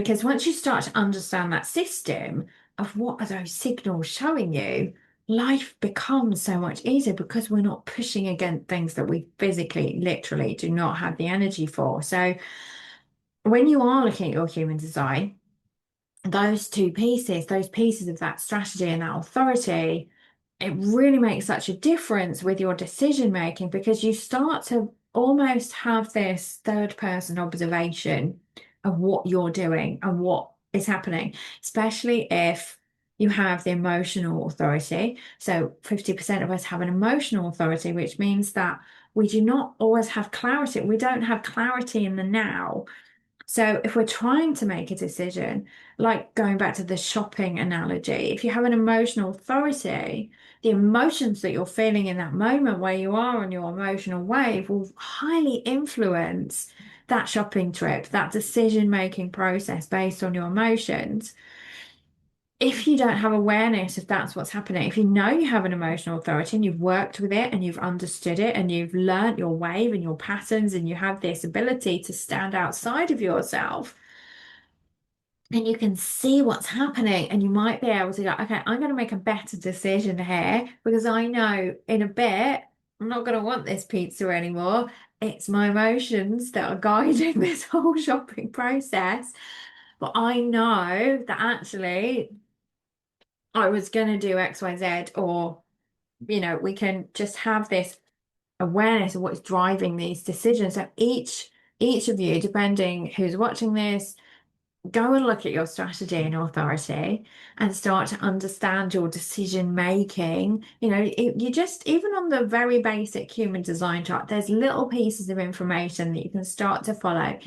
Because once you start to understand that system of what are those signals showing you, life becomes so much easier because we're not pushing against things that we physically, literally do not have the energy for. So when you are looking at your human design, those two pieces, those pieces of that strategy and that authority, it really makes such a difference with your decision making because you start to almost have this third person observation of what you're doing and what is happening, especially if you have the emotional authority. So 50% of us have an emotional authority, which means that we do not always have clarity. We don't have clarity in the now. So if we're trying to make a decision, like going back to the shopping analogy, if you have an emotional authority, the emotions that you're feeling in that moment where you are on your emotional wave will highly influence that shopping trip, that decision-making process based on your emotions. If you don't have awareness if that's what's happening, if you know you have an emotional authority and you've worked with it and you've understood it and you've learnt your wave and your patterns and you have this ability to stand outside of yourself, then you can see what's happening and you might be able to go, okay, I'm going to make a better decision here because I know in a bit I'm not going to want this pizza anymore. It's my emotions that are guiding this whole shopping process. But I know that actually I was going to do X, Y, Z, or, we can just have this awareness of what's driving these decisions. So each of you, depending who's watching this, go and look at your strategy and authority and start to understand your decision making. You just, even on the very basic human design chart, there's little pieces of information that you can start to follow.